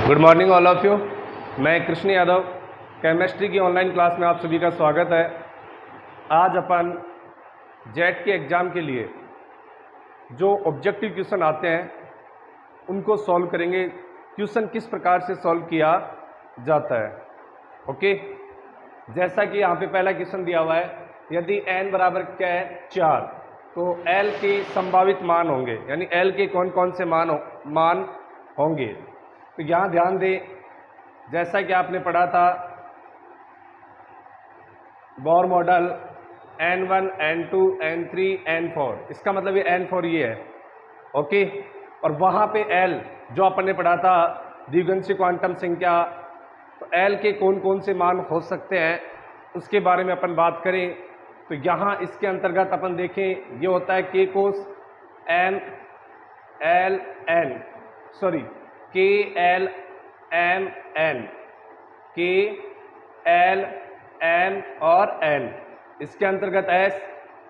Good morning all of you. मैं Krishna Yadav, chemistry की online class में आप सभी का स्वागत है। आज अपन जेट के एग्ज़ाम के लिए जो ऑब्जेक्टिव क्वेश्चन आते हैं उनको सॉल्व करेंगे। क्वेश्चन किस प्रकार से सॉल्व किया जाता है। ओके, जैसा कि यहाँ पे पहला क्वेश्चन दिया हुआ है, यदि n बराबर क्या है 4, तो l के संभावित मान होंगे, यानी l के कौन कौन से मान होंगे। तो यहाँ ध्यान दें, जैसा कि आपने पढ़ा था Bohr model n1 n2 n3 n4, इसका मतलब ये n4 ये है। ओके, और वहाँ पे l जो अपन ने पढ़ा था द्विघांसी क्वांटम संख्या, तो l के कौन कौन से मान हो सकते हैं उसके बारे में अपन बात करें। तो यहाँ इसके अंतर्गत अपन देखें, ये होता है k कोस m l n k l m n, k l m और n, इसके अंतर्गत s,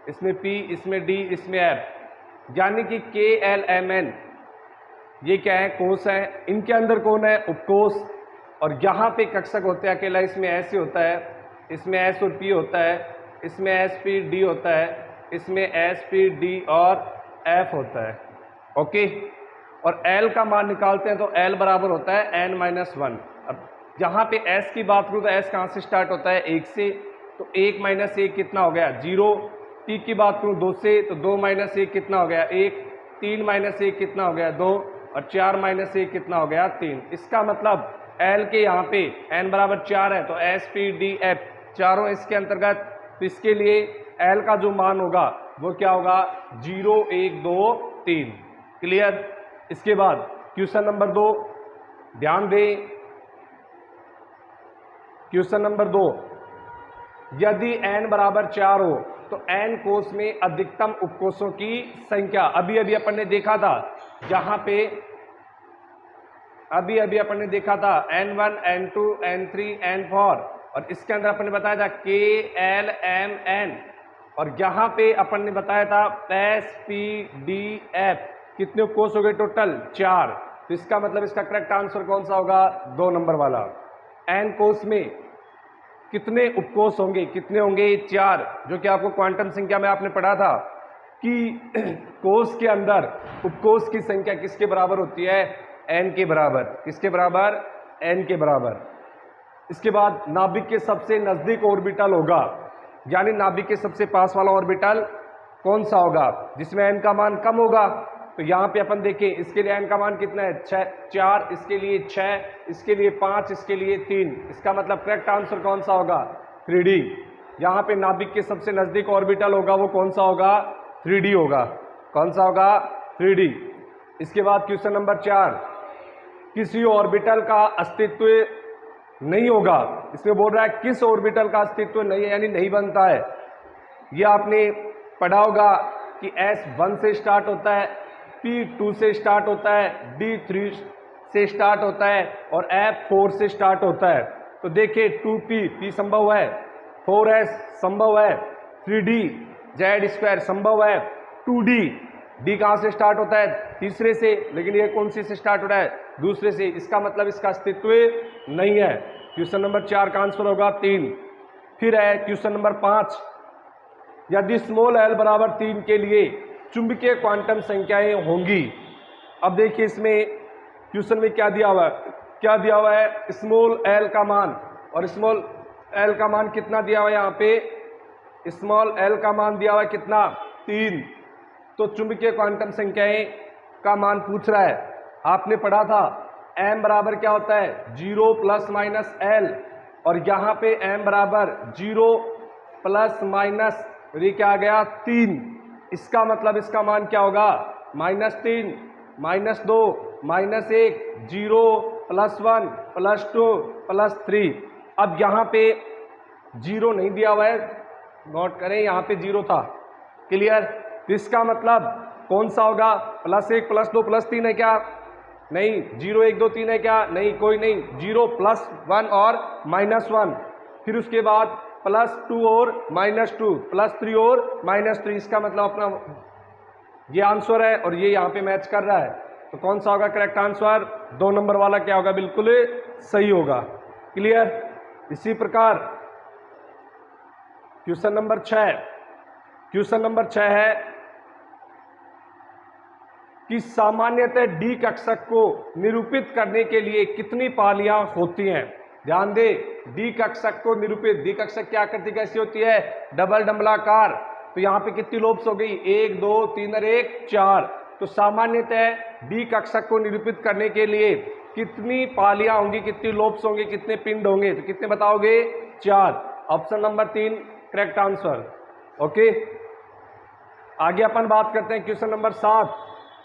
इसमें p, इसमें d, इसमें f, यानी कि k l m n ये क्या है, कोस है। इनके अंदर कौन है, उपकोष। और यहाँ पे कक्षक होते हैं अकेला, इसमें s ही होता है, इसमें s और p होता है, इसमें s p d होता है, इसमें s p d और f होता है। ओके, और l का मान निकालते हैं तो l बराबर होता है n-1। अब यहाँ पे s की बात करूँ तो s कहाँ से स्टार्ट होता है, 1 से, तो 1 - 1 कितना हो गया, 0। p की बात करूँ 2 से, तो 2 - 1 कितना हो गया, 1। 3 - 1 कितना हो गया, 2। और 4 - 1 कितना हो गया, 3। इसका मतलब l के यहाँ पे n बराबर 4 है, तो s p d f चारों इसके अंतर्गत। तो इसके लिए l का जो मान होगा वो क्या होगा, 0 1 2 3। क्लियर। इसके बाद क्वेश्चन नंबर 2, ध्यान दें, क्वेश्चन नंबर 2, यदि n बराबर 4 हो तो n कोष में अधिकतम उपकोषों की संख्या। अभी अभी अपन ने देखा था, जहां पे अभी अभी अपन ने देखा था n1 n2 n3 n4, और इसके अंदर अपन ने बताया था k l m n, और यहाँ पे अपन ने बताया था s p d f। कितने उपकोष हो गए टोटल, 4। तो इसका मतलब इसका करेक्ट आंसर कौन सा होगा, 2 नंबर वाला। n कोष में कितने उपकोष होंगे, कितने होंगे, 4, जो कि आपको क्वांटम संख्या में आपने पढ़ा था कि कोष के अंदर उपकोष की संख्या किसके बराबर होती है, n के बराबर। किसके बराबर, n के बराबर। इसके बाद नाभिक के सबसे नजदीक ऑर्बिटल होगा, यानी नाभिक के सबसे पास वाला ऑर्बिटल कौन सा होगा जिसमें n का मान कम होगा। तो यहाँ पे अपन देखें, इसके लिए n का मान कितना है, 4, इसके लिए 6, इसके लिए 5, इसके लिए 3। इसका मतलब करेक्ट आंसर कौन सा होगा, 3D। यहाँ पे नाभिक के सबसे नजदीक ऑर्बिटल होगा वो कौन सा होगा, 3D होगा। कौन सा होगा, 3D। इसके बाद क्वेश्चन नंबर 4, किसी ऑर्बिटल का अस्तित्व नहीं होगा। इसमें बोल रहा है किस ऑर्बिटल का अस्तित्व नहीं है, यानी नहीं बनता है। ये आपने पढ़ा होगा कि S1 से स्टार्ट होता है, P2 से स्टार्ट होता है, D3 से स्टार्ट होता है और F4 से स्टार्ट होता है। तो देखिए 2P संभव है, 4S संभव है, 3D Z² संभव है, 2D D कहाँ से स्टार्ट होता है, तीसरे से, लेकिन ये कौन सी से स्टार्ट हो रहा है, दूसरे से। इसका मतलब इसका अस्तित्व नहीं है। क्वेश्चन नंबर 4 का आंसर होगा 3। फिर है क्वेश्चन नंबर 5, यदि स्मॉल l बराबर 3 के लिए चुंबकीय क्वांटम संख्याएं होंगी। अब देखिए इसमें क्वेश्चन में क्या दिया हुआ है, स्मॉल l का मान, और स्मॉल l का मान कितना दिया हुआ है, यहाँ पे स्मॉल l का मान दिया हुआ है कितना, 3। तो चुंबकीय क्वांटम संख्याएं का मान पूछ रहा है। आपने पढ़ा था m बराबर क्या होता है, 0 ± l, और यहाँ पे m बराबर 0 ± ये क्या आ गया, 3। इसका मतलब इसका मान क्या होगा, -3 -2 -1 0 +1 +2 +3। अब यहाँ पे 0 नहीं दिया हुआ है, नोट करें, यहाँ पे 0 था। क्लियर। तो इसका मतलब कौन सा होगा, +1 +2 +3 है क्या, नहीं। 0 1 2 3 है क्या, नहीं, कोई नहीं। 0 +1 और -1, फिर उसके बाद +2 और -2, +3 और -3। इसका मतलब अपना ये आंसर है और ये यहाँ पे मैच कर रहा है। तो कौन सा होगा करेक्ट आंसर? 2 नंबर वाला क्या होगा? बिल्कुल सही होगा। क्लियर? इसी प्रकार क्वेश्चन नंबर 6, क्वेश्चन नंबर 6 है कि सामान्यतः डी कक्षक को निरूपित करने के लिए कितनी पालियां होती हैं? ध्यान दे, डी कक्षक को निरूपित, डी कक्षक की आकृति कैसी होती है? डबल डंबलाकार। तो यहाँ पे कितनी लोब्स हो गई? 1 2 3 और 1 4। तो सामान्यतः डी कक्षक को निरूपित करने के लिए कितनी पालियां होंगी, कितनी लोब्स होंगे, कितने पिंड होंगे? तो कितने बताओगे? 4। Option number 3 correct answer. Okay, आगे अपन बात करते हैं क्वेश्चन नंबर 7।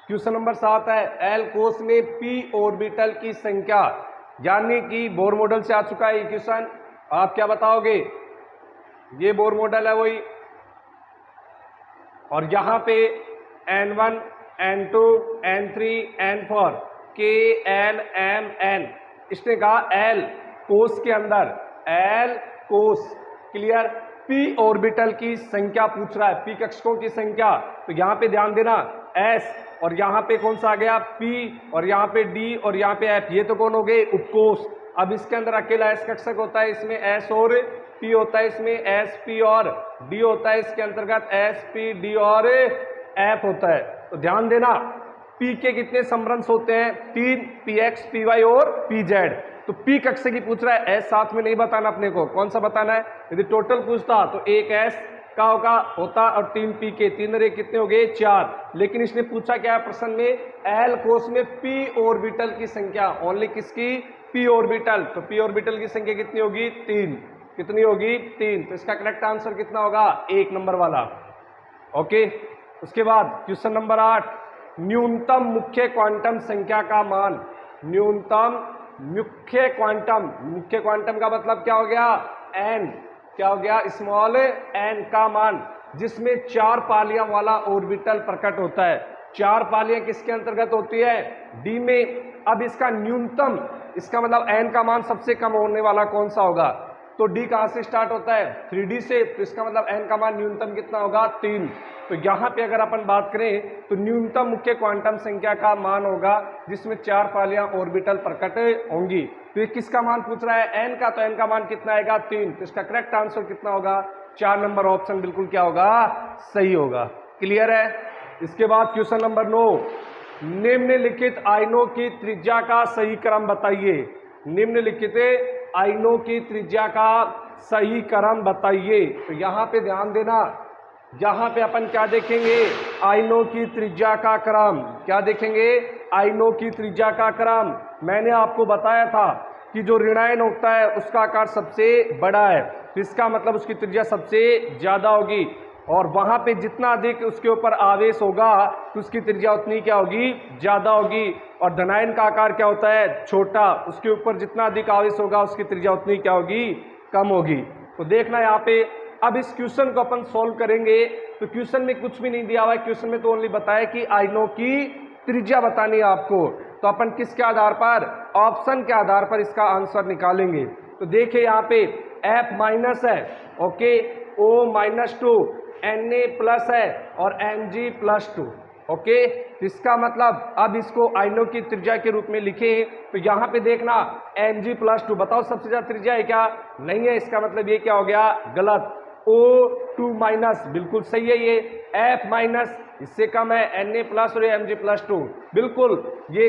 क्वेश्चन नंबर 7 है एल कोष में पी ऑर्बिटल की संख्या, यानी कि बोर मॉडल से आ चुका है ये क्वेश्चन। आप क्या बताओगे? ये बोर मॉडल है वही, और यहां पे N1 N2 N3 N4 K L M N, इसने कहा L कोष के अंदर, L कोष, क्लियर, पी ऑर्बिटल की संख्या पूछ रहा है, पी कक्षकों की संख्या। तो यहां पे ध्यान देना S, और यहाँ पे कौन सा आ गया? P, और यहाँ पे D, और यहाँ पे F, ये तो कौन हो गए? उपकोष। अब इसके अंदर अकेला S कक्षक होता है, इसमें S और P होता है, इसमें S P और D होता है, इसके अंतर्गत S P D और F होता है। तो ध्यान देना P के कितने समरंश होते हैं? 3, PX PY और PZ। तो P कक्षक की पूछ रहा है, S साथ में नहीं बताना अपने को, कौन सा बताना है? यदि टोटल पूछता तो एक S का होता और 3 P के, 3 और 1 कितने हो गए? 4। लेकिन इसने पूछा क्या है प्रश्न में? L कोष में P ऑर्बिटल की संख्या, ओनली किसकी? P orbital. तो P ऑर्बिटल की संख्या कितनी होगी? 3। कितनी होगी? 3। तो इसका करेक्ट आंसर कितना होगा? 1 नंबर वाला। ओके, उसके बाद क्वेश्चन नंबर 8, न्यूनतम मुख्य क्वांटम संख्या का मान। न्यूनतम मुख्य क्वांटम, मुख्य क्वांटम का मतलब क्या हो गया? n, क्या हो गया? स्मॉल n का मान, जिसमें 4 पालियां वाला ऑर्बिटल प्रकट होता है। 4 पालियां किसके अंतर्गत होती है? डी में। अब इसका न्यूनतम, इसका मतलब n का मान सबसे कम होने वाला कौन सा होगा? तो डी कहां से स्टार्ट होता है? 3D से। तो इसका मतलब n का मान न्यूनतम कितना होगा? 3। तो यहां पे अगर अपन बात करें तो न्यूनतम मुख्य क्वांटम संख्या का मान होगा जिसमें 4 पालियां ऑर्बिटल प्रकट होंगी। तो ये किसका मान पूछ रहा है? n का। तो n का मान कितना आएगा? 3। तो इसका करेक्ट आंसर कितना होगा? 4 नंबर ऑप्शन बिल्कुल क्या होगा? सही होगा। क्लियर है? इसके बाद क्वेश्चन नंबर 9, निम्नलिखित आयनों की त्रिज्या का सही क्रम बताइए। निम्नलिखित आयनों की त्रिज्या का सही क्रम बताइए। तो यहां पे ध्यान देना, यहां पे अपन क्या देखेंगे? आयनों की त्रिज्या का क्रम। क्या देखेंगे? आयनों की त्रिज्या का क्रम। मैंने आपको बताया था कि जो ऋणायन होता है उसका आकार सबसे बड़ा है, तो इसका मतलब उसकी त्रिज्या सबसे ज्यादा होगी, और वहां पे जितना अधिक उसके ऊपर आवेश होगा तो उसकी त्रिज्या उतनी क्या होगी? ज्यादा होगी। और धनायन का आकार क्या होता है? छोटा, उसके ऊपर जितना अधिक आवेश होगा उसकी त्रिज्या उतनी क्या होगी? कम होगी। तो देखना यहाँ पे, अब इस क्वेश्चन को अपन सॉल्व करेंगे तो क्वेश्चन में कुछ भी नहीं दिया हुआ है, क्वेश्चन में तो ओनली बताया कि आयनों की त्रिज्या बतानी है आपको। तो अपन किसके आधार पर? ऑप्शन के आधार पर इसका आंसर निकालेंगे। तो देखिए यहाँ पे F माइनस है, ओके, O-2, Na प्लस है और Mg+2, ओके। इसका मतलब अब इसको आयनों की त्रिज्या के रूप में लिखें तो यहाँ पे देखना Mg+2, बताओ सबसे ज्यादा त्रिज्या है क्या? नहीं है। इसका मतलब ये क्या हो गया? गलत। O2- बिल्कुल सही है, ये F- इससे कम है, Na+ और Mg+2, बिल्कुल ये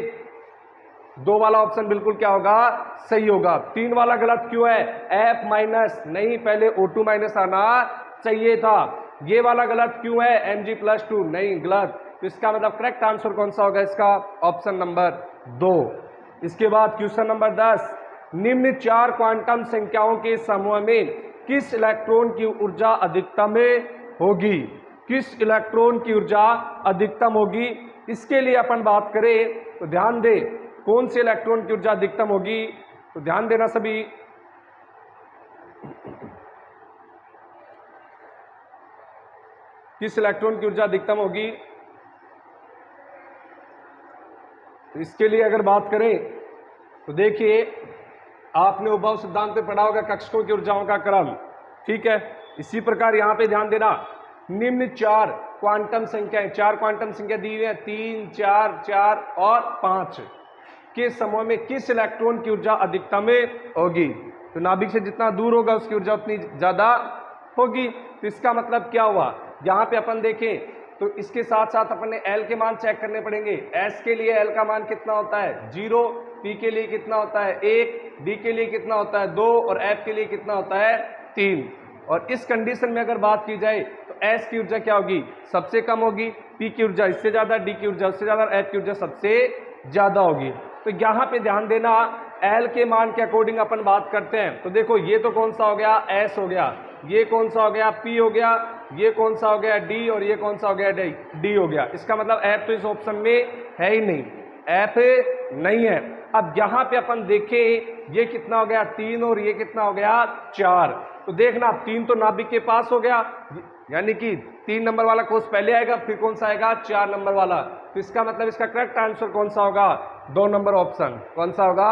2 वाला ऑप्शन बिल्कुल क्या होगा? सही होगा। 3 वाला गलत क्यों है? F- नहीं, पहले O2- आना चाहिए था। ये वाला गलत क्यों है? Mg+2 नहीं, गलत। तो इसका मतलब करेक्ट आंसर कौन सा होगा इसका? Option number 2। इसके बाद क्वेश्चन नंबर 10, निम्न 4 क्वांटम संख्याओं के समूह में किस इलेक्ट्रॉन की ऊर्जा अधिकतम होगी? किस इलेक्ट्रॉन की ऊर्जा अधिकतम होगी? इसके लिए अपन बात करें तो ध्यान दे, कौन से इलेक्ट्रॉन की ऊर्जा अधिकतम होगी? तो ध्यान देना सभी, किस इलेक्ट्रॉन की ऊर्जा अधिकतम होगी? तो इसके लिए अगर बात करें तो देखिए, आपने उद्भव सिद्धांत में पढ़ा होगा कक्षकों की ऊर्जाओं का क्रम, ठीक है। इसी प्रकार यहां पे ध्यान देना, निम्न 4 क्वांटम संख्याएं, 4 क्वांटम संख्या दी हुई है, 3, 4, 4 और 5 के समूह में किस इलेक्ट्रॉन की ऊर्जा अधिकतम होगी? तो नाभिक से जितना दूर होगा उसकी ऊर्जा उतनी ज्यादा होगी। तो इसका मतलब क्या हुआ, यहाँ पे अपन देखें तो इसके साथ साथ अपन ने L के मान चेक करने पड़ेंगे। S के लिए L का मान कितना होता है 0, P के लिए कितना होता है 1, D के लिए कितना होता है 2 और F के लिए कितना होता है 3। और इस कंडीशन में अगर बात की जाए तो S की ऊर्जा क्या होगी, सबसे कम होगी, P की ऊर्जा इससे ज्यादा, D की ऊर्जा उससे ज्यादा, F की ऊर्जा सबसे ज्यादा होगी। तो यहाँ पे ध्यान देना, L के मान के अकॉर्डिंग अपन बात करते हैं। तो देखो ये तो कौन सा हो गया S हो गया, ये कौन सा हो गया P हो गया, ये कौन सा हो गया D और ये कौन सा हो गया D हो गया। इसका मतलब F तो इस ऑप्शन में है ही नहीं, F नहीं है। अब यहाँ पे अपन देखें ये कितना हो गया 3 और ये कितना हो गया 4। तो देखना 3 तो नाभिक के पास हो गया, यानी कि 3 नंबर वाला कोष पहले आएगा, फिर कौन सा आएगा 4 नंबर वाला। तो इसका मतलब इसका करेक्ट आंसर कौन सा होगा, 2 नंबर ऑप्शन। कौन सा होगा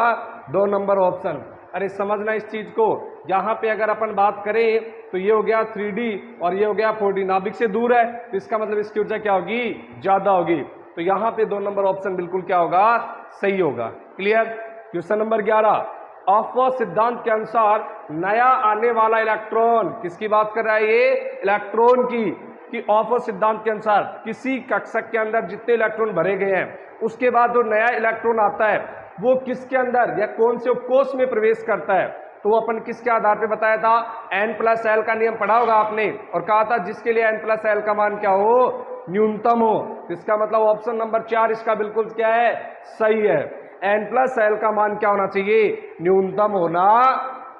2 नंबर ऑप्शन। अरे समझना इस चीज को, यहाँ पे अगर अपन बात करें तो ये हो गया 3D और ये हो गया 4D, नाभिक से दूर है तो इसका मतलब इसकी ऊर्जा क्या होगी, ज्यादा होगी। तो यहाँ पे 2 नंबर ऑप्शन बिल्कुल क्या होगा, सही होगा। क्लियर। क्वेश्चन नंबर 11, ऑफवर्ड सिद्धांत के अनुसार नया आने वाला इलेक्ट्रॉन, किसकी बात कर रहा है ये, इलेक्ट्रॉन की, कि ऑफवर्ड सिद्धांत के अनुसार किसी कक्षक के अंदर जितने इलेक्ट्रॉन भरे गए हैं उसके बाद जो नया इलेक्ट्रॉन आता है वो किसके अंदर या कौन से उपकोष में प्रवेश करता है। तो वो अपन किसके आधार पे बताया था, n+l का नियम पढ़ा होगा आपने, और कहा था जिसके लिए n+l का मान क्या हो, न्यूनतम हो। तो इसका मतलब ऑप्शन नंबर 4 इसका बिल्कुल क्या है, सही है। n+l का मान क्या होना चाहिए, न्यूनतम होना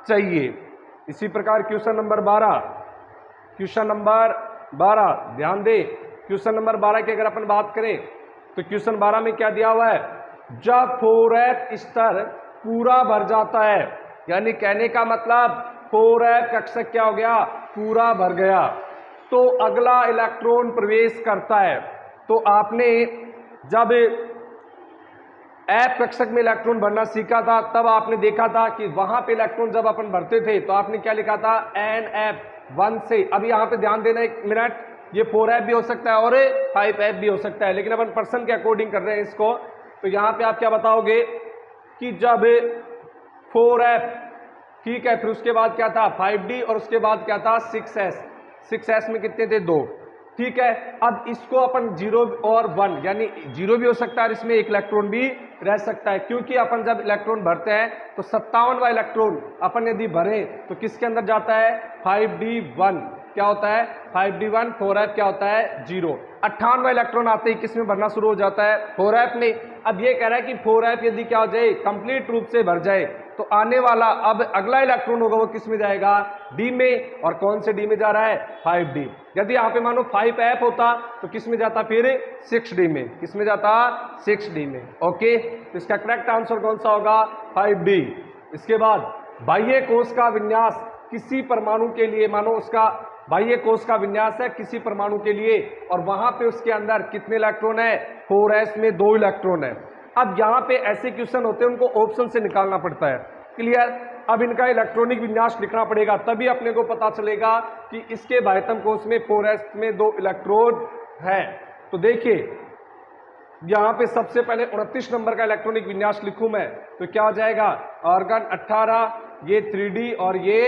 चाहिए। इसी प्रकार क्वेश्चन नंबर 12, क्वेश्चन नंबर 12 ध्यान दे, क्वेश्चन नंबर 12 की अगर अपन बात करें तो क्वेश्चन 12 में क्या दिया हुआ है, जब 4f स्तर पूरा भर जाता है, यानी कहने का मतलब 4f कक्षक क्या हो गया, पूरा भर गया, तो अगला इलेक्ट्रॉन प्रवेश करता है। तो आपने जब f कक्षक में इलेक्ट्रॉन भरना सीखा था तब आपने देखा था कि वहां पे इलेक्ट्रॉन जब अपन भरते थे तो आपने क्या लिखा था, NF1 से। अब यहाँ पे ध्यान देना एक मिनट, ये 4f भी हो सकता है और 5f भी हो सकता है, लेकिन अपन पर्सन के अकॉर्डिंग कर रहे हैं इसको। तो यहाँ पे आप क्या बताओगे कि जब 4f, ठीक है, फिर उसके बाद क्या था 5d और उसके बाद क्या था 6s, 6s में कितने थे 2, ठीक है। अब इसको अपन 0 और 1, यानी 0 भी हो सकता है, इसमें एक इलेक्ट्रॉन भी रह सकता है, क्योंकि अपन जब इलेक्ट्रॉन भरते हैं तो 57वां इलेक्ट्रॉन अपन यदि भरें तो किसके अंदर जाता है, 5d1 क्या होता है, 5d1, 4f क्या होता है 0। 58वां इलेक्ट्रॉन आते ही किस में भरना शुरू हो जाता है, 4f में। अब ये कह रहा है कि 4f यदि क्या हो जाए, कंप्लीट रूप से भर जाए, तो आने वाला अब अगला इलेक्ट्रॉन होगा वो किस में जाएगा, डी में। और कौन से डी में जा रहा है, 5d। यदि यहाँ पे मानो 5f होता तो किस में जाता, फिर 6d में, किस में जाता, 6d में। ओके, तो इसका करेक्ट आंसर कौन सा होगा, 5d। इसके बाद बाह्य कोश का विन्यास किसी परमाणु के लिए, मानो उसका बाह्य कोश का विन्यास है किसी परमाणु के लिए, और वहां पे उसके अंदर कितने इलेक्ट्रॉन है, 4s में 2 इलेक्ट्रॉन है। अब यहाँ पे ऐसे क्वेश्चन होते हैं उनको ऑप्शन से निकालना पड़ता है। क्लियर। अब इनका इलेक्ट्रॉनिक विन्यास लिखना पड़ेगा, तभी अपने को पता चलेगा कि इसके बाह्यतम कोश में 4s में 2 इलेक्ट्रोड है। तो देखिए यहाँ पे सबसे पहले 29 नंबर का इलेक्ट्रॉनिक विन्यास लिखूं मैं तो क्या हो जाएगा, आर्गन 18, ये 3d और ये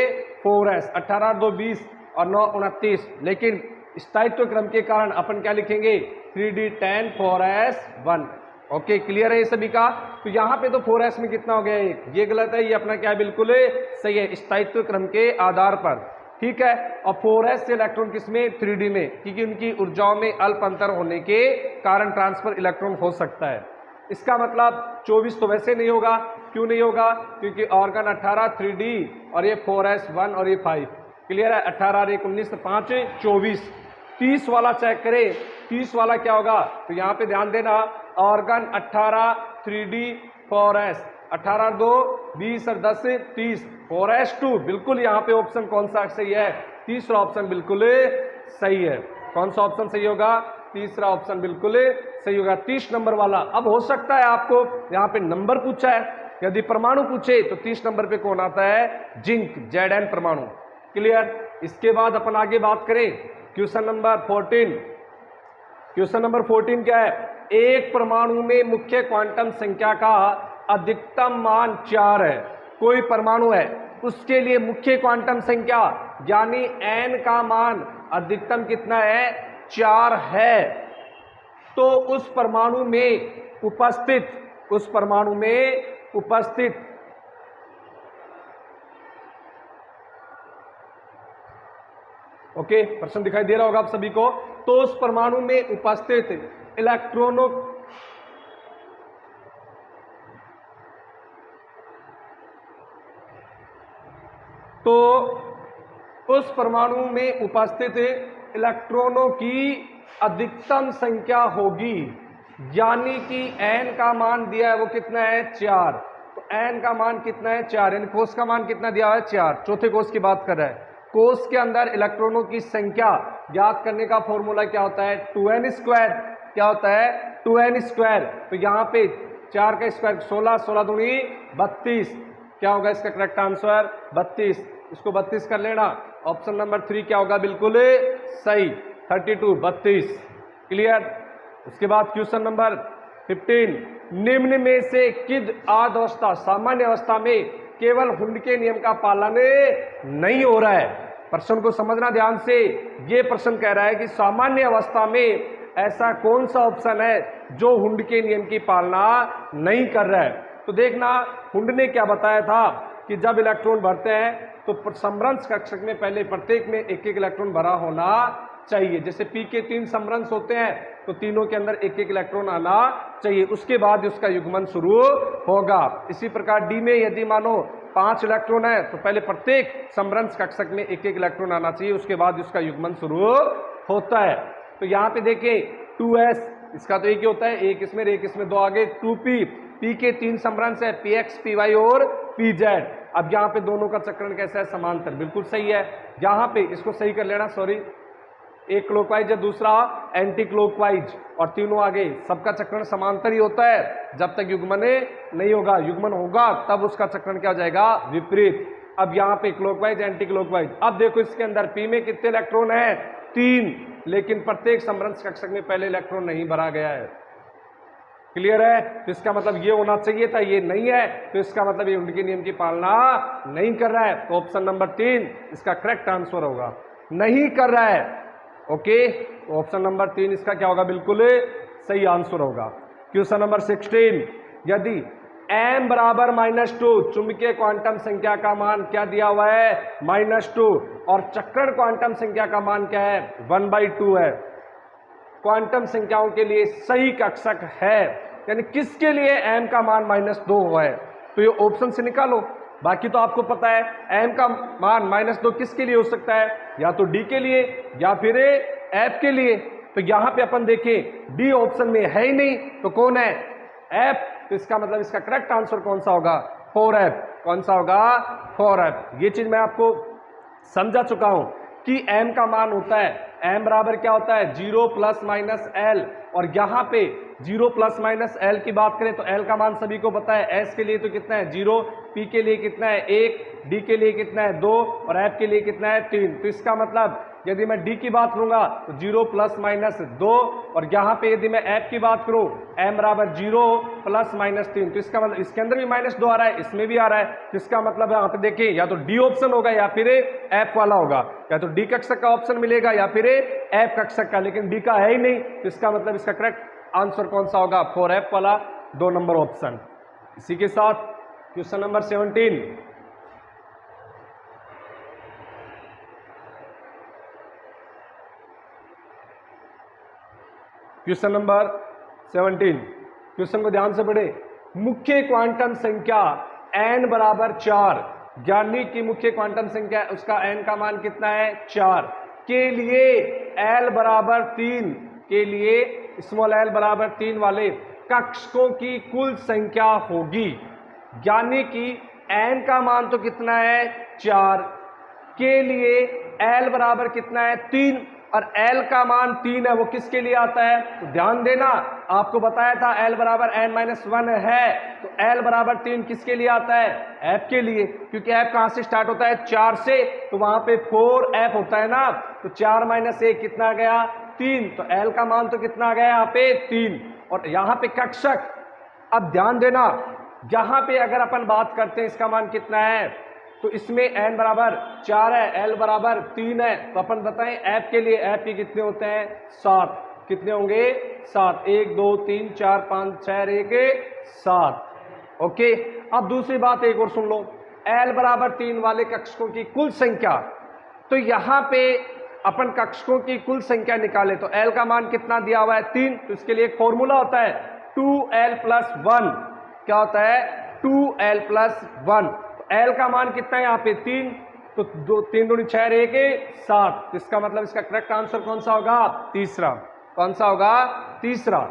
4s, 18 2 20 और 9 29। लेकिन स्थायित्व क्रम के कारण अपन क्या लिखेंगे, 3d 10 4s 1। ओके, क्लियर है ये सभी का। तो यहाँ पे तो 4s में कितना हो गया, ये गलत है, ये अपना क्या है, बिल्कुल सही है, स्थायित्व क्रम के आधार पर, ठीक है। और 4s से इलेक्ट्रॉन किसमें, 3d में, क्योंकि उनकी ऊर्जाओं में अल्प अंतर होने के कारण ट्रांसफर इलेक्ट्रॉन हो सकता है। इसका मतलब 24 तो वैसे नहीं होगा, क्यों नहीं होगा, क्योंकि ऑर्गन 18 3d और ये 4s 1 और ये 5। क्लियर है, 18 और 1 19 5 24। 30 वाला चेक करें, 30 वाला क्या होगा, तो यहाँ पे ध्यान देना, ऑर्गन 18 3d 4s, 18 2 20 और 10 30, 4s2 बिल्कुल यहाँ पे ऑप्शन कौन सा सही है, तीसरा ऑप्शन बिल्कुल सही है। कौन सा ऑप्शन सही होगा, तीसरा ऑप्शन बिल्कुल सही होगा, 30 नंबर वाला। अब हो सकता है आपको यहाँ पे नंबर पूछा है, यदि परमाणु पूछे तो 30 नंबर पे कौन आता है, जिंक, Zn परमाणु। क्लियर। इसके बाद अपन आगे बात करें क्वेश्चन नंबर 14, क्वेश्चन नंबर 14 क्या है? एक परमाणु में मुख्य क्वांटम संख्या का अधिकतम मान 4 है। कोई परमाणु है, उसके लिए मुख्य क्वांटम संख्या यानी n का मान अधिकतम कितना है? 4 है। तो उस परमाणु में उपस्थित ओके, प्रश्न दिखाई दे रहा होगा आप सभी को। तो उस परमाणु में उपस्थित इलेक्ट्रॉनों की अधिकतम संख्या होगी, यानी कि n का मान दिया है वो कितना है? 4। तो n का मान कितना है? 4, यानी कोष का मान कितना दिया है? 4। चौथे कोष की बात कर रहा है। कोष के अंदर इलेक्ट्रॉनों की संख्या ज्ञात करने का फॉर्मूला क्या होता है? 2n square. क्या होता है? 2n square. तो यहाँ पे 4 का स्क्वायर 16, 16 दूनी 32। क्या होगा इसका करेक्ट आंसर? 32। इसको 32 कर लेना। ऑप्शन नंबर 3 क्या होगा? बिल्कुल सही, 32, 32। क्लियर? उसके बाद क्वेश्चन नंबर 15, निम्न में से किद आदि अवस्था सामान्य अवस्था में केवल हुंड के नियम का पालन नहीं हो रहा है? प्रश्न को समझना ध्यान से। ये प्रश्न कह रहा है कि सामान्य अवस्था में ऐसा कौन सा ऑप्शन है जो हुंड के नियम की पालना नहीं कर रहा है? तो देखना, हुंड ने क्या बताया था कि जब इलेक्ट्रॉन भरते हैं तो समरंस कक्षक में पहले प्रत्येक में एक एक इलेक्ट्रॉन भरा होना चाहिए। जैसे पी के 3 समरंस होते हैं तो तीनों के अंदर एक एक इलेक्ट्रॉन आना चाहिए, उसके बाद उसका युग्मन शुरू होगा। इसी प्रकार डी में यदि मानो 5 इलेक्ट्रॉन है तो पहले प्रत्येक समरंस कक्षक में एक एक इलेक्ट्रॉन आना चाहिए, उसके बाद उसका युग्मन शुरू होता है। तो यहाँ पे देखिए 2s, इसका तो एक ही होता है, एक इसमें एक इसमें 2 आगे। 2p, p के 3 समरंस है, px, py और pz। अब यहाँ पे दोनों का चक्रण कैसा है? समांतर। बिल्कुल सही है। यहाँ पे इसको सही कर लेना, सॉरी, एक क्लॉकवाइज है, दूसरा एंटी क्लॉकवाइज, और तीनों आगे। सबका चक्रण समांतर ही होता है जब तक युग्मन नहीं होगा। युग्मन होगा तब उसका चक्रण क्या हो जाएगा? विपरीत। अब यहाँ पे क्लॉकवाइज, एंटी क्लॉकवाइज। अब देखो इसके अंदर p में कितने इलेक्ट्रॉन है? 3, लेकिन प्रत्येक समरंस कक्षक में पहले इलेक्ट्रॉन नहीं भरा गया है। क्लियर है? तो इसका मतलब ये होना चाहिए था, ये नहीं है, तो इसका मतलब ये हुंड के नियम की पालना नहीं कर रहा है। तो ऑप्शन नंबर 3 इसका करेक्ट आंसर होगा, नहीं कर रहा है। ओके, ऑप्शन नंबर 3 इसका क्या होगा? बिल्कुल सही आंसर होगा। क्वेश्चन नंबर 16, यदि m बराबर -2 चुंबकीय क्वांटम संख्या का मान क्या दिया हुआ है? -2, और चक्रण क्वांटम संख्या का मान क्या है? 1/2 है। क्वांटम संख्याओं के लिए सही कक्षक है, यानी किसके लिए m का मान -2 हुआ है? तो ये ऑप्शन से निकालो। बाकी तो आपको पता है m का मान -2 किसके लिए हो सकता है? या तो d के लिए या फिर f के लिए। तो यहां पे अपन देखें d ऑप्शन में है ही नहीं, तो कौन है? f। तो इसका मतलब इसका करेक्ट आंसर कौन सा होगा? 4f। कौन सा होगा? 4f। ये चीज मैं आपको समझा चुका हूं कि m का मान होता है, m बराबर क्या होता है? 0 ± l। और यहाँ पे 0 ± l की बात करें तो l का मान सभी को पता है। s के लिए तो कितना है? 0, p के लिए कितना है? 1, d के लिए कितना है? 2, और f के लिए कितना है? 3। तो इसका मतलब यदि मैं d की बात करूंगा तो 0 ± 2, और यहाँ पे यदि मैं f की बात करूं m बराबर 0 ± 3। तो इसका मतलब इसके अंदर भी -2 आ रहा है, इसमें भी आ रहा है। तो इसका मतलब यहाँ पे देखिए या तो d ऑप्शन होगा या फिर f वाला होगा, या तो d कक्षक का ऑप्शन मिलेगा या फिर f कक्षक का, लेकिन d का है ही नहीं। तो इसका मतलब इसका करेक्ट आंसर कौन सा होगा? 4f वाला, 2 नंबर ऑप्शन। इसी के साथ question number 17, question number 17, question को ध्यान से पढ़े। मुख्य क्वांटम संख्या n बराबर 4, यानी कि मुख्य क्वांटम संख्या उसका n का मान कितना है? 4 के लिए l बराबर 3 के लिए स्मॉल l बराबर 3 वाले कक्षकों की कुल संख्या होगी, यानी कि n का मान तो कितना है? 4 के लिए l बराबर कितना है? 3, और l का मान 3 है, वो किसके लिए आता है? तो ध्यान देना, आपको बताया था l बराबर n-1 है, तो l बराबर 3 किसके लिए आता है? f के लिए, क्योंकि f कहां से स्टार्ट होता है? 4 से, तो वहां पे 4f होता है ना। तो 4 - 1 कितना आ गया? 3, तो L का मान तो कितना आ गया यहाँ पे 3। और यहाँ पे कक्षक, अब ध्यान देना, यहाँ पे अगर अपन बात करते हैं इसका मान कितना है, तो इसमें n बराबर 4 है, L बराबर 3 है, तो अपन बताएं ऐप के लिए, ऐप के कितने होते हैं 7, कितने होंगे 7, 1 2 3 4 5 6 1 7। ओके, अब दूसरी बात एक और सुन लो, L बराबर 3 वाले कक्षकों की कुल संख्या, तो यहाँ पे अपन कक्षकों की कुल संख्या निकाले तो L का मान कितना दिया हुआ है 3, तो इसके लिए एक फॉर्मूला होता है 2L + 1, क्या होता है 2L + 1। तो L का मान कितना है यहाँ पे 3, तो 3 दूनी 6 1 7, तो इसका मतलब इसका करेक्ट आंसर कौन सा होगा, तीसरा। कौन सा होगा, तीसरा।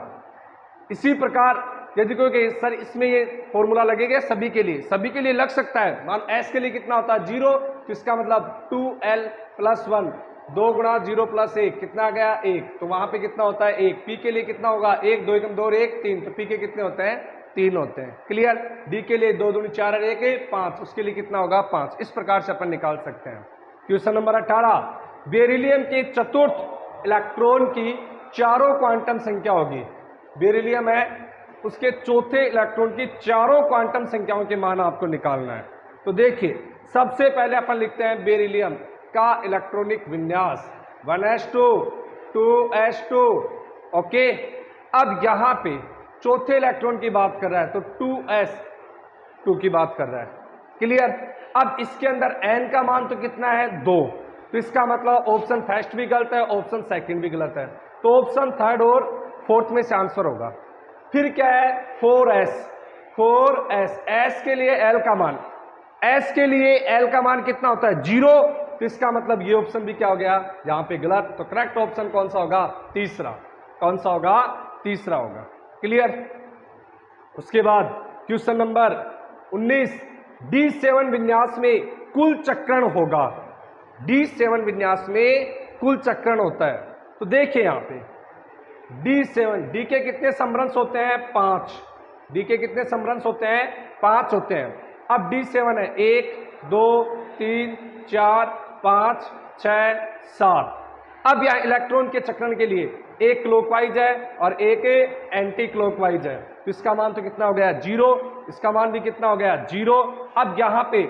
इसी प्रकार यदि कोई कहे सर इसमें ये फॉर्मूला लगेगा सभी के लिए लग सकता है, मान S के लिए कितना होता है 0, तो इसका मतलब 2L + 1, 2 × 0 + 1 कितना आ गया 1, तो वहां पे कितना होता है 1। P के लिए कितना होगा 1 2 1 2 1 3, तो P के कितने होते हैं 3 होते हैं। क्लियर। D के लिए 2 दूनी 4 1 5, उसके लिए कितना होगा 5। इस प्रकार से अपन निकाल सकते हैं। क्वेश्चन नंबर 18, बेरिलियम के चतुर्थ इलेक्ट्रॉन की चारों क्वांटम संख्या होगी। बेरिलियम है, उसके चौथे इलेक्ट्रॉन की चारों क्वांटम संख्याओं के मान आपको निकालना है। तो देखिए सबसे पहले अपन लिखते हैं बेरिलियम का इलेक्ट्रॉनिक विन्यास 1s2 2s2। ओके, अब यहाँ पे चौथे इलेक्ट्रॉन की बात कर रहा है तो 2s2 की बात कर रहा है। क्लियर। अब इसके अंदर n का मान तो कितना है 2, तो इसका मतलब ऑप्शन फर्स्ट भी गलत है, ऑप्शन सेकंड भी गलत है, तो ऑप्शन थर्ड और फोर्थ में से आंसर होगा। फिर क्या है 4s, s के लिए L का मान, S के लिए L का मान कितना होता है 0, तो इसका मतलब ये ऑप्शन भी क्या हो गया यहाँ पे गलत। तो करेक्ट ऑप्शन कौन सा होगा, तीसरा। कौन सा होगा, तीसरा होगा। क्लियर। उसके बाद क्वेश्चन नंबर 19, D7 विन्यास में कुल चक्रण होगा। D7 विन्यास में कुल चक्रण होता है, तो देखिए यहाँ पे D7, D के कितने समरंस होते हैं 5, D के कितने समरंस होते हैं 5 होते हैं। अब D7 है 1 2 3 4 5 6 7। अब यहाँ इलेक्ट्रॉन के चक्रण के लिए एक क्लॉकवाइज है और एक एंटी क्लॉकवाइज है, तो इसका मान तो कितना हो गया 0, इसका मान भी कितना हो गया 0। अब यहाँ पे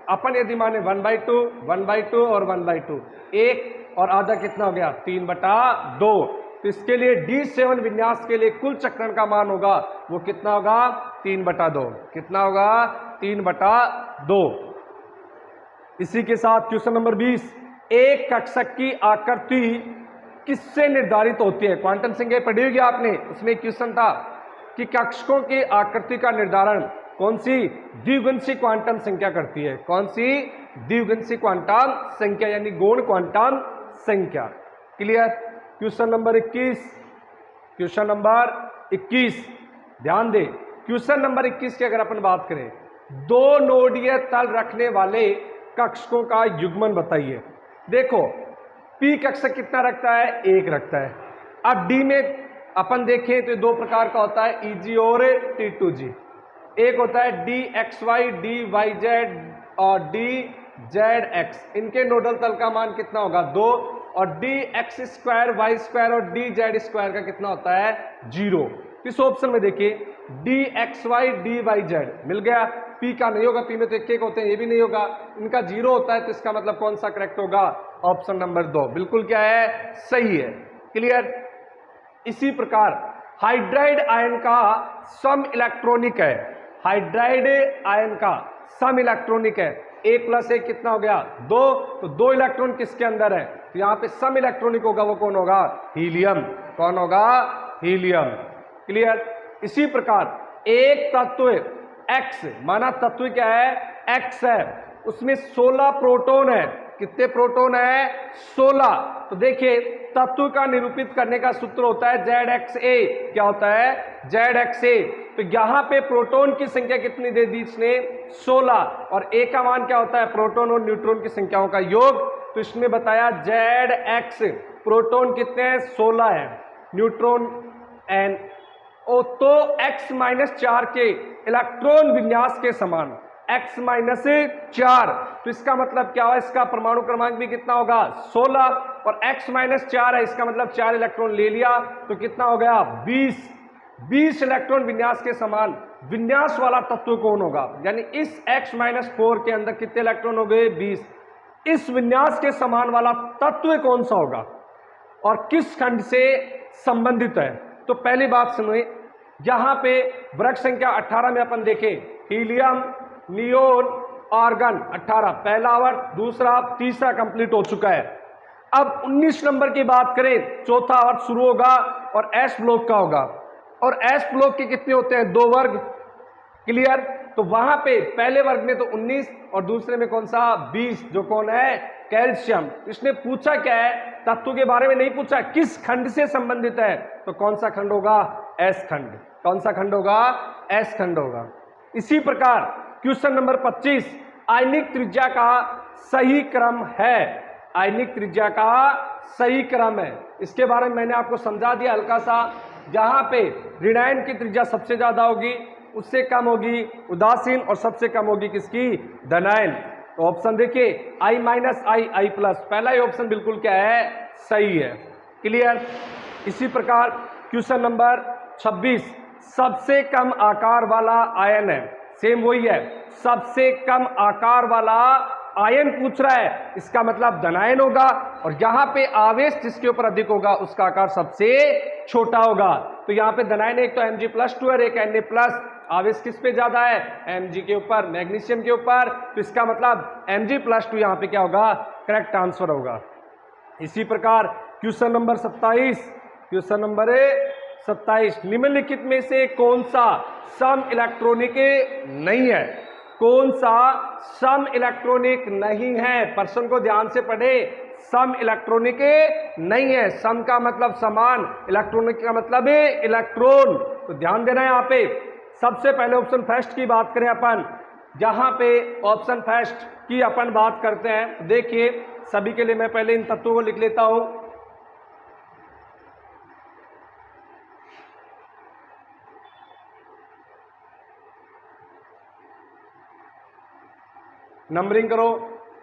अपन यदि माने 1/2 और 1/2, एक और आधा कितना हो गया 3/2, तो इसके लिए D7 विन्यास के लिए कुल चक्रण का मान होगा वो कितना होगा 3/2। कितना होगा 3/2। इसी के साथ क्वेश्चन नंबर 20, एक कक्षक की आकृति किससे निर्धारित होती है। क्वांटम संख्या पढ़ी होगी आपने, उसमें क्वेश्चन था कि कक्षकों की आकृति का निर्धारण कौन सी द्विगुणित क्वांटम संख्या करती है। कौन सी द्विगुणित क्वांटम संख्या, यानी गौण क्वांटम संख्या। Clear. Question number 21, question number 21 ध्यान दे। क्वेश्चन नंबर 21 की अगर अपन बात करें, दो नोडीय तल रखने वाले कक्षकों का युग्मन बताइए। देखो P कक्षक कितना रखता है, 1 रखता है। अब D में अपन देखें तो दो प्रकार का होता है, EG और T2G। एक होता है DXY, DYZ और DZX, इनके नोडल तल का मान कितना होगा 2, और DX2 Y2 और DZ2 का कितना होता है 0। इस ऑप्शन में देखिए DXY DYZ मिल गया, P का नहीं होगा, P में तो एक होते हैं, ये भी नहीं होगा, इनका 0 होता है, तो इसका मतलब कौन सा करेक्ट होगा, ऑप्शन नंबर 2 बिल्कुल क्या है, सही है। क्लियर। इसी प्रकार हाइड्राइड आयन का सम इलेक्ट्रॉनिक है, हाइड्राइड आयन का सम इलेक्ट्रॉनिक है, A+1 कितना हो गया 2, तो 2 इलेक्ट्रॉन किसके अंदर है, तो यहाँ पे सम इलेक्ट्रॉनिक होगा, वो कौन होगा, हीलियम। कौन होगा, हीलियम। क्लियर। इसी प्रकार एक तत्व X, माना तत्व क्या है X है, उसमें 16 प्रोटॉन है। कितने प्रोटॉन है 16। तो देखिए तत्व का निरूपित करने का सूत्र होता है ZXA। क्या होता है ZXA। तो यहाँ पे प्रोटॉन की संख्या कितनी दे दी इसने 16, और A का मान क्या होता है प्रोटॉन और न्यूट्रॉन की संख्याओं का योग। तो इसने बताया ZX, प्रोटॉन कितने हैं 16 है, न्यूट्रॉन N, तो X-4 के इलेक्ट्रॉन विन्यास के समान, x माइनस 4। तो इसका मतलब क्या हुआ, इसका परमाणु क्रमांक भी कितना होगा 16, और x माइनस 4 है, इसका मतलब 4 इलेक्ट्रॉन ले लिया तो कितना हो गया 20 इलेक्ट्रॉन विन्यास के समान विन्यास वाला तत्व कौन होगा, यानी इस x माइनस 4 के अंदर कितने इलेक्ट्रॉन हो गए 20। इस विन्यास के समान वाला तत्व कौन सा होगा और किस खंड से संबंधित है। तो पहली बात सुनिए, यहां पे वर्ग संख्या 18 में अपन देखें हीलियम, नियोन, आर्गन 18 पहला आवर्त, दूसरा, तीसरा कंप्लीट हो चुका है। अब 19 नंबर की बात करें, चौथा आवर्त शुरू होगा और एस ब्लॉक का होगा, और एस ब्लॉक के कितने होते हैं 2 वर्ग, क्लियर। तो वहां पे पहले वर्ग में तो 19 और दूसरे में कौन सा 20, जो कौन है कैल्शियम। इसने पूछा क्या है, तत्व के बारे में नहीं पूछा, किस खंड से संबंधित है, तो कौन सा खंड होगा एस खंड। कौन सा खंड होगा एस खंड होगा। इसी प्रकार क्वेश्चन नंबर 25, आयनिक त्रिज्या का सही क्रम है। आयनिक त्रिज्या का सही क्रम है, इसके बारे में मैंने आपको समझा दिया हल्का सा। जहां पे ऋणायन की त्रिज्या सबसे ज्यादा होगी, उससे कम होगी उदासीन, और सबसे कम होगी किसकी धनायन। तो ऑप्शन देखिए आई माइनस आई, आई प्लस, पहला ही ऑप्शन बिल्कुल क्या है सही है, क्लियर। इसी प्रकार क्वेश्चन नंबर 26, सबसे कम आकार वाला आयन है, सेम वही है, सबसे कम आकार वाला आयन पूछ रहा है, इसका मतलब धनायन होगा, और यहां पे आवेश जिसके ऊपर अधिक होगा उसका आकार सबसे छोटा होगा। तो यहां पे धनायन एक तो Mg+2 और एक Na+, आवेश किस पे ज्यादा है Mg के ऊपर, मैग्नीशियम के ऊपर, तो इसका मतलब Mg+2 यहां पे क्या होगा करेक्ट आंसर होगा। इसी प्रकार क्वेश्चन नंबर 27, क्वेश्चन नंबर 27, निम्नलिखित में से कौन सा सम इलेक्ट्रॉनिक नहीं है, कौन सा सम इलेक्ट्रॉनिक नहीं है, प्रश्न को ध्यान से पढ़े। सम इलेक्ट्रॉनिक नहीं है, सम का मतलब समान, इलेक्ट्रॉनिक का मतलब इलेक्ट्रॉन, तो ध्यान देना है यहाँ पे। सबसे पहले ऑप्शन फर्स्ट की बात करें अपन, जहां पे ऑप्शन फर्स्ट की अपन बात करते हैं, देखिए सभी के लिए मैं पहले इन तत्वों को लिख लेता हूं। नंबरिंग करो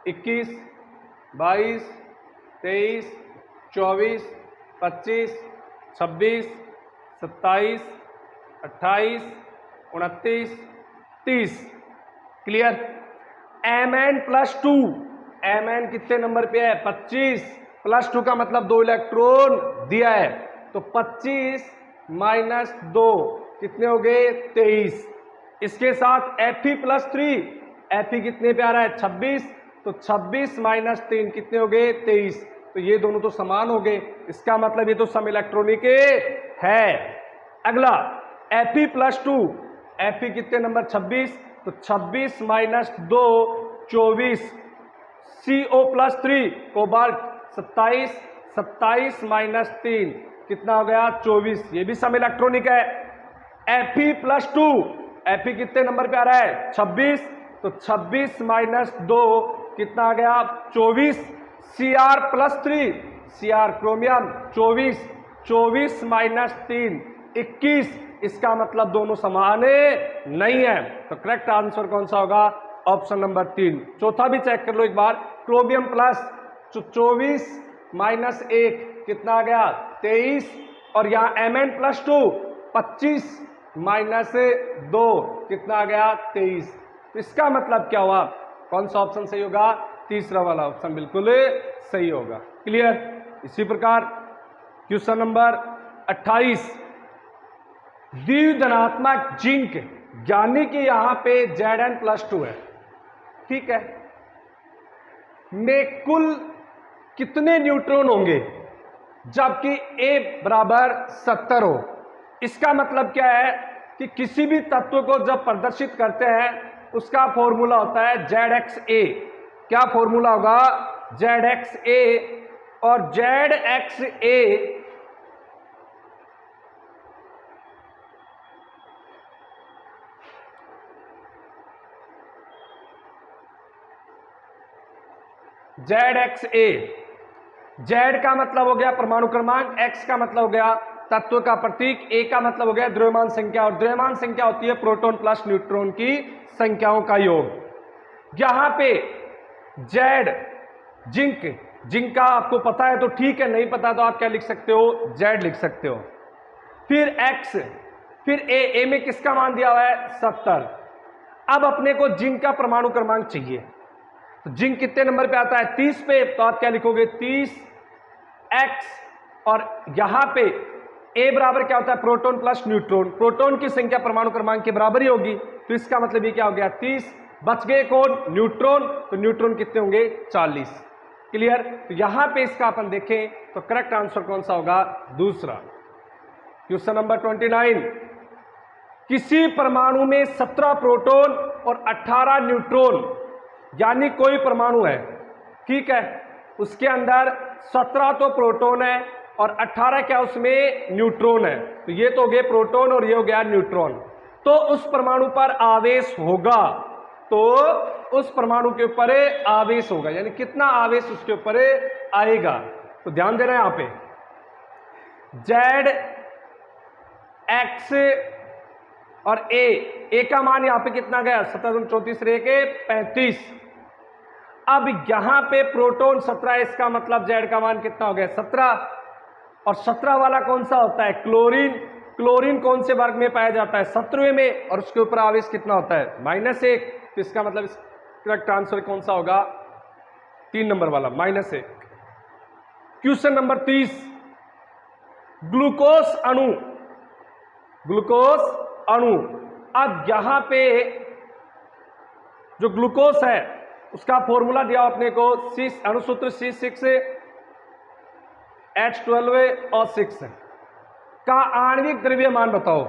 21, 22, 23, 24, 25, 26, 27, 28, 29, 30, क्लियर। Mn+2, Mn कितने नंबर पे है 25, +2 का मतलब 2 इलेक्ट्रॉन दिया है, तो 25 माइनस 2 कितने हो गए 23। इसके साथ Fe+3, Fe कितने पे आ रहा है 26, तो 26 माइनस 3 कितने हो गए 23, तो ये दोनों तो समान हो गए, इसका मतलब ये तो सम इलेक्ट्रॉनिक है। अगला Fe+2, Fe कितने नंबर 26, तो 26 माइनस 2 24, CO+3 कोबाल्ट 27, 27 माइनस 3 कितना हो गया 24, ये भी सम इलेक्ट्रॉनिक है। Fe+2, Fe कितने नंबर पे आ रहा है 26, तो 26 माइनस 2 कितना आ गया 24, Cr+3, Cr क्रोमियम 24, 24 माइनस 3 21, इसका मतलब दोनों समान नहीं है, तो करेक्ट आंसर कौन सा होगा ऑप्शन नंबर 3। चौथा भी चेक कर लो एक बार, क्रोमियम प्लस 24 माइनस 1 कितना आ गया 23, और यहाँ Mn+2 25 माइनस 2 कितना आ गया 23, तो इसका मतलब क्या हुआ, कौन सा ऑप्शन सही होगा, तीसरा वाला ऑप्शन बिल्कुल सही होगा, क्लियर। इसी प्रकार क्वेश्चन नंबर 28, द्विधनात्मक जिंक, यानी कि यहां पे Zn+2 है, ठीक है, में कुल कितने न्यूट्रॉन होंगे जबकि A बराबर 70 हो। इसका मतलब क्या है कि किसी भी तत्व को जब प्रदर्शित करते हैं उसका फॉर्मूला होता है ZXA। क्या फॉर्मूला होगा ZXA, और ZXA Z का मतलब हो गया परमाणु क्रमांक, X का मतलब हो गया तत्व का प्रतीक, ए का मतलब हो गया द्रव्यमान संख्या, और द्रव्यमान संख्या होती है प्रोटॉन प्लस न्यूट्रॉन की संख्याओं का योग। यहां पे जेड जिंक का आपको पता है तो ठीक है, नहीं पता तो आप क्या लिख सकते हो, जेड लिख सकते हो। फिर एक्स, फिर ए में किसका मान दिया हुआ है 70। अब अपने को जिंक का परमाणु क्रमांक चाहिए, तो जिंक कितने नंबर पे आता है 30 पे, तो आप क्या लिखोगे 30 एक्स, और यहां पे ए बराबर क्या होता है प्रोटॉन प्लस न्यूट्रॉन, प्रोटॉन की संख्या परमाणु क्रमांक के बराबर ही होगी, तो इसका मतलब ये क्या हो गया 30, बच गए कौन न्यूट्रॉन, तो न्यूट्रॉन कितने होंगे 40। क्लियर। तो यहां पे इसका अपन देखें तो करेक्ट आंसर कौन सा होगा, दूसरा। क्वेश्चन नंबर 29, किसी परमाणु में 17 प्रोटॉन और 18 न्यूट्रॉन, यानी कोई परमाणु है, ठीक है, उसके अंदर 17 तो प्रोटॉन है और 18 क्या उसमें न्यूट्रॉन है, तो ये तो हो गए प्रोटॉन और ये हो गया न्यूट्रॉन, तो उस परमाणु पर आवेश होगा, तो उस परमाणु के ऊपर आवेश होगा, यानी कितना आवेश उसके ऊपर आएगा। तो ध्यान देना यहां पे जेड एक्स और ए का मान यहां पे कितना गया 17 34 रे के 35। अब यहां पे प्रोटॉन 17, इसका मतलब जेड का मान कितना हो गया 17, और 17 वाला कौन सा होता है क्लोरीन, क्लोरीन कौन से वर्ग में पाया जाता है 17वें में, और उसके ऊपर आवेश कितना होता है -1, तो इसका मतलब करेक्ट आंसर कौन सा होगा 3 नंबर वाला -1। क्वेश्चन नंबर 30, ग्लूकोज अणु, ग्लूकोज अणु, अब यहां पे जो ग्लूकोज है उसका फॉर्मूला दिया अपने को अणुसूत्र C6H12 और 6 का आणविक द्रव्यमान बताओ।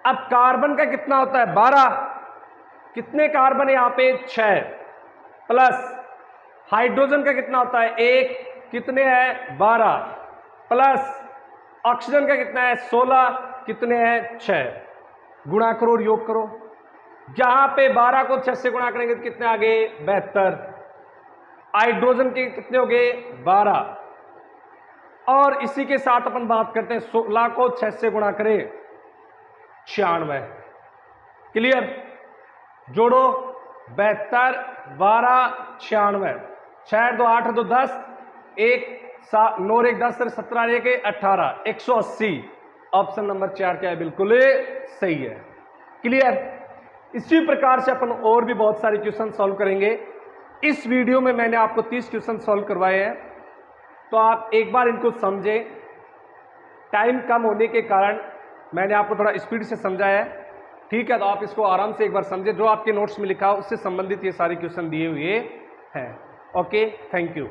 अब कार्बन का कितना होता है 12, कितने कार्बन है यहां पे 6, प्लस हाइड्रोजन का कितना होता है 1, कितने हैं 12, प्लस ऑक्सीजन का कितना है 16, कितने हैं 6, गुणा करो और योग करो। यहां पे 12 को 6 से गुणा करेंगे तो कितने आ गए 72, हाइड्रोजन के कितने हो गए 12, और इसी के साथ अपन बात करते हैं 16 को 6 से गुणा करें 96। क्लियर, जोड़ो 72 12 96, 6 2 8 2 10, 1 9 1 10 17 1 18, 180। ऑप्शन नंबर 4 क्या है, बिल्कुल सही है। क्लियर। इसी प्रकार से अपन और भी बहुत सारे क्वेश्चन सॉल्व करेंगे। इस वीडियो में मैंने आपको 30 क्वेश्चन सॉल्व करवाए हैं, तो आप एक बार इनको समझें। टाइम कम होने के कारण मैंने आपको थोड़ा स्पीड से समझाया है, ठीक है, तो आप इसको आराम से एक बार समझें। जो आपके नोट्स में लिखा हो उससे संबंधित ये सारे क्वेश्चन दिए हुए हैं। Okay, thank you.